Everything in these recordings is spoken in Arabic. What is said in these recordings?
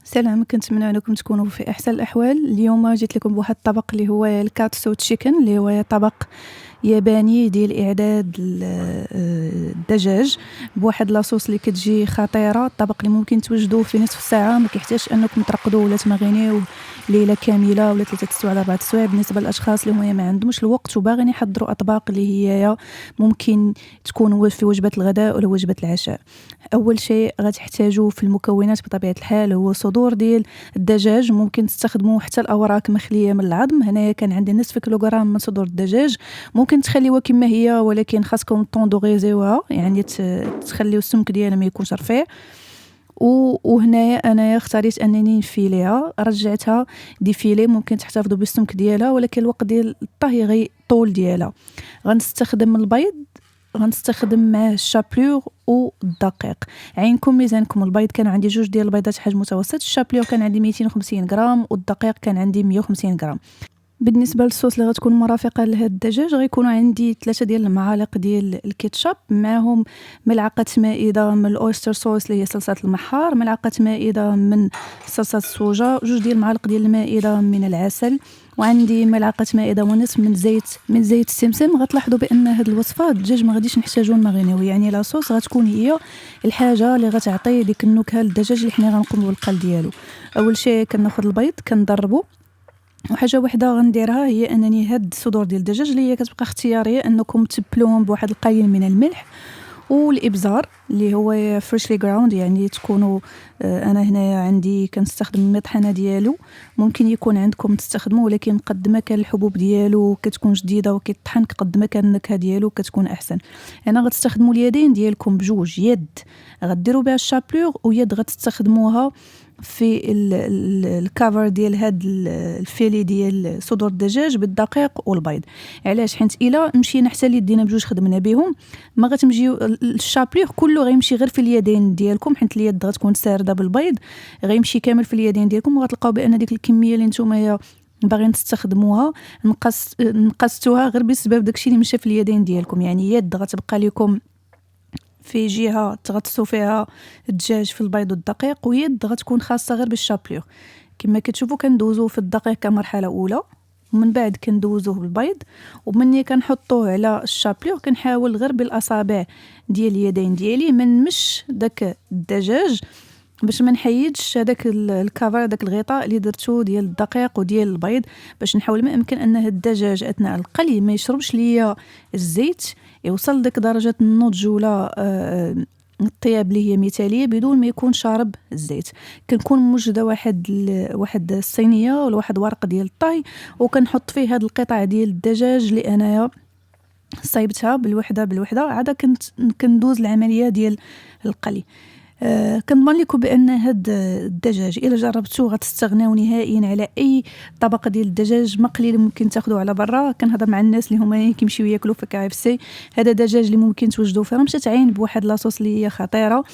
سلام، كنتمنى انكم تكونوا في احسن الاحوال. اليوم جيت لكم بواحد الطبق اللي هو الكاتسو تشيكن، اللي هو طبق ياباني ديال اعداد الدجاج بواحد لاصوص اللي كتجي خطيره. الطبق اللي ممكن توجدوه في نصف ساعه، ما كيحتاجش انكم ترقدوه ولا تمغينيوه ليله كامله ولا 3 سوايع ولا 4 سوايع. بالنسبه للاشخاص اللي هما ما عندهمش الوقت وباغيين يحضروا اطباق اللي هي ممكن تكون في وجبه الغداء ولا وجبه العشاء. اول شيء غتحتاجوا في المكونات بطبيعه الحال هو صدور ديال الدجاج. ممكن تستخدموا حتى الاوراق مخليه من العظم. هنايا كان عندي نصف كيلوغرام من صدور الدجاج. ممكن تخليوها كما هي، ولكن خاصكم طوندوريزيوها، يعني تخليو السمك ديالها ما يكونش رفيع. وهنايا انايا اختاريت انني نفيليها، رجعتها ديفيلي. ممكن تحتفظوا بالسمك ديالها، ولكن الوقت ديال الطهي غي طول ديالها. غنستخدم البيض، غنستخدم معاه الشابلور والدقيق. عينكم ميزانكم. البيض كان عندي 2 ديال البيضات حجم متوسط، الشابلور كان عندي 250 غرام، والدقيق كان عندي 150 غرام. بالنسبه للصوص اللي غتكون مرافقه لهاد الدجاج، غيكونوا عندي 3 ديال المعالق ديال الكيتشاب، معهم ملعقه مائده من الاويستر صوص اللي هي صلصه المحار، ملعقه مائده من صلصه الصوجا، 2 ديال المعالق ديال المائده من العسل، وعندي ملعقه مائده ونصف من زيت السمسم. غتلاحظوا بان هاد الوصفه الدجاج ما غاديش نحتاجو نمغينيو، يعني لاصوص غتكون هي الحاجه اللي غتعطي ديك النكهه للدجاج اللي حنا غنقوموا بالقل ديالو. اول شيء كناخذ البيض كنضربو، وحاجه وحده غنديرها هي انني هاد الصدور ديال الدجاج اللي هي كتبقى اختياريه انكم تبلوهم بواحد القليل من الملح والابزار اللي هو فريشلي جراوند، يعني تكونوا انا هنايا عندي كنستخدم المطحنه ديالو. ممكن يكون عندكم تستخدموه، ولكن قد ما كان الحبوب ديالو كتكون جديده وكيطحن قد ما كان النكهه ديالو كتكون احسن. انا غتستخدموا اليدين ديالكم بجوج، يد غديروا بها الشابلور ويد غتستخدموها في الكافر ديال هاد الفيلي ديال صدور الدجاج بالدقيق والبيض. علاش؟ حيت الا مشينا حتى اليدين بجوج خدمنا بهم، ما غتمجيو الشابلور كله غيمشي غير في اليدين ديالكم، حيت اليد غتكون سارده بالبيض، غيمشي كامل في اليدين ديالكم، وغتلقاو بان ديك الكميه اللي نتوما باغيين تستخدموها نقصتوها غير بسبب داكشي اللي مشى في اليدين ديالكم. يعني يد غتبقى لكم في جهه تغطسوا فيها الدجاج في البيض والدقيق، ويد غتكون خاصه غير بالشابلور. كما كتشوفوا كندوزو في الدقيق كمرحله اولى، ومن بعد كندوزوه بالبيض، ومني كنحطوه على الشابلور كنحاول غير بالاصابع ديال اليدين ديالي ما نمش داك الدجاج باش ما نحيدش هذاك الكافر، داك الغطاء اللي درتو ديال الدقيق وديال البيض، باش نحاول ما امكن ان الدجاج اثناء القلي ما يشربش ليا الزيت، يوصل ديك درجه النضج ولا الطياب اللي هي مثاليه بدون ما يكون شارب الزيت. كنكون موجده واحد الصينيه ولا واحد ورق ديال الطهي، وكنحط فيه هاد القطع ديال الدجاج اللي انايا صايبتها بالوحده عاد كندوز العمليه ديال القلي. كنضمن لكم بان هاد الدجاج الا جربتوه غتستغناو نهائيا على اي طبق ديال الدجاج مقلي اللي ممكن تاخذوه على برا. كنهضر مع الناس اللي هما كيمشيو ياكلوا في KFC، هذا دجاج اللي ممكن توجدوه في رمشه عين بواحد لاصوص اللي هي خطيره.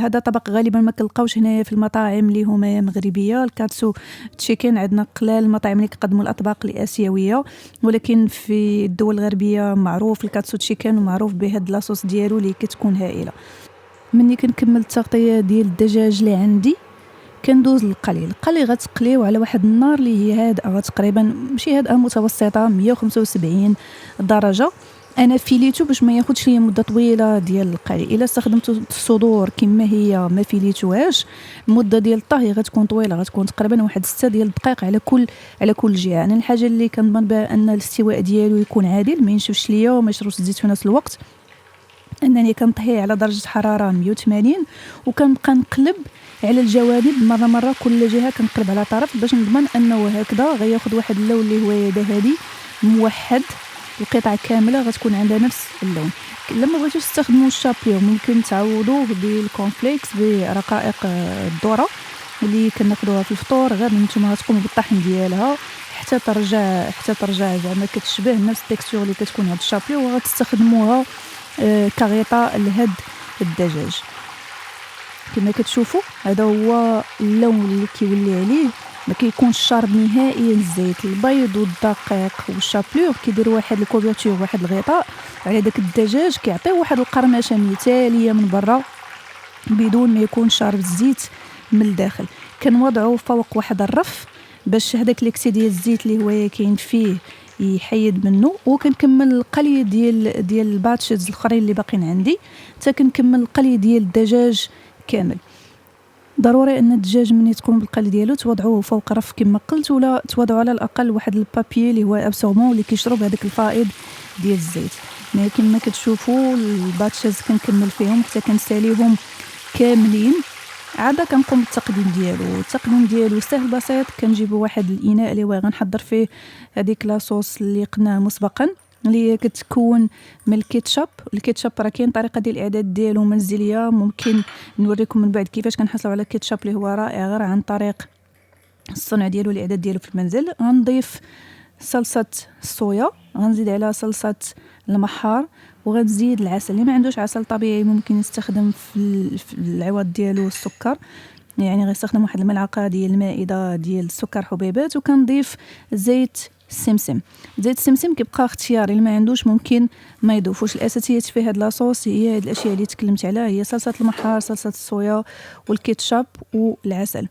هذا طبق غالبا ما كنلقاوش هنايا في المطاعم اللي هما مغربيه. الكاتسو تشيكن عندنا قلال المطاعم اللي كيقدموا الاطباق الاسيويه، ولكن في الدول الغربيه معروف الكاتسو تشيكن ومعروف بهاد لاصوص ديالو اللي كتكون هائله. مني كنكمل التغطيه ديال الدجاج اللي عندي كندوز للقلي. القلي غتقليو على واحد النار اللي هي هادئه، تقريبا ماشي هادئه متوسطه، 175 درجه. انا فيليتو باش ما ياخذش ليا مده طويله ديال القلي. الا استخدمت الصدور كما هي ما فيليتوهاش، المده ديال الطهي غتكون طويله، غتكون تقريبا واحد 6 ديال الدقائق على كل جهه. انا الحاجه اللي كنضمن بها ان الاستواء ديالو يكون عادل، ما ينشفش ليا وما يشربش الزيت في نفس الوقت، انني كنطهيه على درجه حراره 180، وكنبقى نقلب على الجوانب مره كل جهه كنقلب على طرف باش نضمن انه هكذا غياخذ واحد اللون اللي هو ذهبي موحد. القطعه كامله غتكون عندها نفس اللون. لما بغيتوش تستخدموا الشابلور ممكن تعوضوه بالكونفليكس برقائق الذره اللي كناخذوها في الفطور، غير نتوما غتقوموا بالطحن ديالها حتى ترجع زعما كتشبه نفس التكستور اللي كتكون هاد الشابلور، وغتستخدموها كغطاء لهاد الدجاج. كما كتشوفوا هذا هو اللون اللي كيولي عليه، ما كيكونش شارب نهائيا الزيت. البيض والدقيق والشابلور كيديروا واحد الكوفرتور، واحد الغطاء على داك الدجاج، كيعطيو واحد القرمشه مثاليه من برا بدون ما يكون شارب الزيت من الداخل. كنوضعو فوق واحد الرف باش هذاك ليكسي ديال الزيت اللي هو كاين فيه يحيد منه. وكنكمل القلي ديال الباتشز الاخرين اللي باقيين عندي حتى كنكمل القلي ديال الدجاج كامل. ضروري ان الدجاج ملي تكون بالقلي ديالو توضعوه فوق رف كما قلت، ولا توضعوا على الاقل واحد البابي اللي هو ابسورمون اللي كيشرب هذاك الفائض ديال الزيت. مي كما كتشوفوا الباتشز كنكمل فيهم حتى كنساليهم كاملين. عاده كنقوم بالتقديم ديالو سهل بسيط. كنجيبوا واحد الاناء اللي هو غنحضر فيه هذيك لاصوص اللي قلناه مسبقا اللي هي كتكون من الكيتشاب راه كاين طريقه ديال الاعداد ديالو منزليه، ممكن نوريكم من بعد كيفاش كنحصلوا على الكيتشاب اللي هو رائع غير عن طريق الصنع ديالو الاعداد ديالو في المنزل. غنضيف صلصه الصويا، غنزيد عليها صلصه المحار، وغنزيد العسل. اللي ما عندوش عسل طبيعي ممكن يستخدم في العوض ديالو السكر، يعني غيستخدم واحد الملعقه ديال المائده ديال السكر حبيبات. وكنضيف زيت السمسم. زيت السمسم كيبقى اختياري، اللي ما عندوش ممكن ما يضيفوش. الاساسيات في هاد لاصوص هي هاد الاشياء اللي تكلمت عليها، هي صلصه المحار، صلصه الصويا، والكيتشاب والعسل.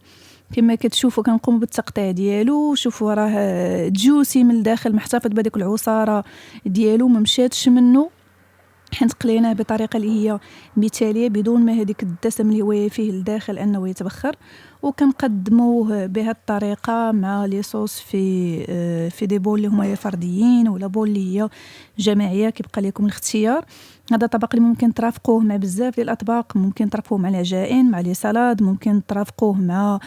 كما كتشوفوا كنقوم بالتقطيع ديالو. شوفوا راه جوسي من الداخل، محتفظ بهذيك العصاره ديالو، ما مشاتش منه، حيت قليناه بطريقه اللي هي مثاليه بدون ما هذيك الدسم اللي هو فيه الداخل انه يتبخر. وكنقدموه بهذه الطريقه مع لي صوص في دي بول اللي هما فرديين ولا بول اللي هي جماعيه، كيبقى لكم الاختيار. هذا طبق اللي ممكن ترافقوه مع بزاف ديال الاطباق، ممكن ترافقوه مع العجائن، مع لي سالاد، ممكن ترافقوه مع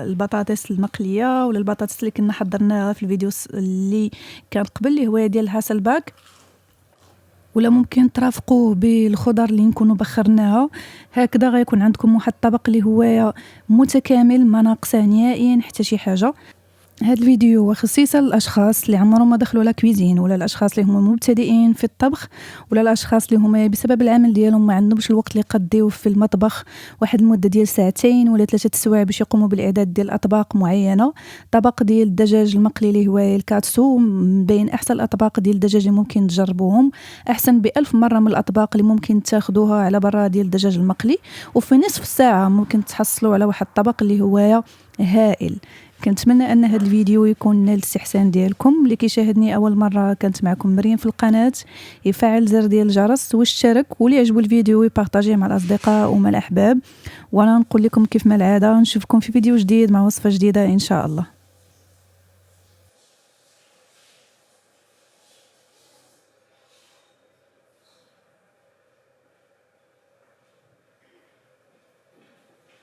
البطاطس المقليه ولا البطاطس اللي كنا حضرناها في الفيديو اللي كان قبل اللي هو ديال الهاسلباك، ولا ممكن ترافقوه بالخضر اللي نكونوا بخرناها. هكذا غيكون عندكم واحد الطبق اللي هو متكامل ما ناقصه نهائيا حتى شي حاجه. هذا الفيديو خصيصا للاشخاص اللي عمرهم ما دخلوا لا كويزين، ولا الاشخاص اللي هما مبتدئين في الطبخ، ولا الاشخاص اللي هما بسبب العمل ديالهم ما عندهمش الوقت اللي يقضيوه في المطبخ واحد المده ديال ساعتين ولا 3 سوايع باش يقوموا بالاعداد ديال اطباق معينه. طبق ديال الدجاج المقلي اللي هو الكاتسو من بين احسن الاطباق ديال الدجاج اللي ممكن تجربوهم، احسن ب1000 مره من الاطباق اللي ممكن تاخذوها على برا ديال الدجاج المقلي. وفي نصف ساعه ممكن تحصلوا على واحد الطبق اللي هو هائل. كنتمنى ان هذا الفيديو يكون نال الاستحسان ديالكم. اللي كيشاهدني اول مره كانت معكم مريم في القناه، يفعل زر ديال الجرس ويشترك، واللي يعجبو الفيديو يبارطاجيه مع الاصدقاء ومع الاحباب. وانا نقول لكم كيف ما العاده نشوفكم في فيديو جديد مع وصفه جديده ان شاء الله.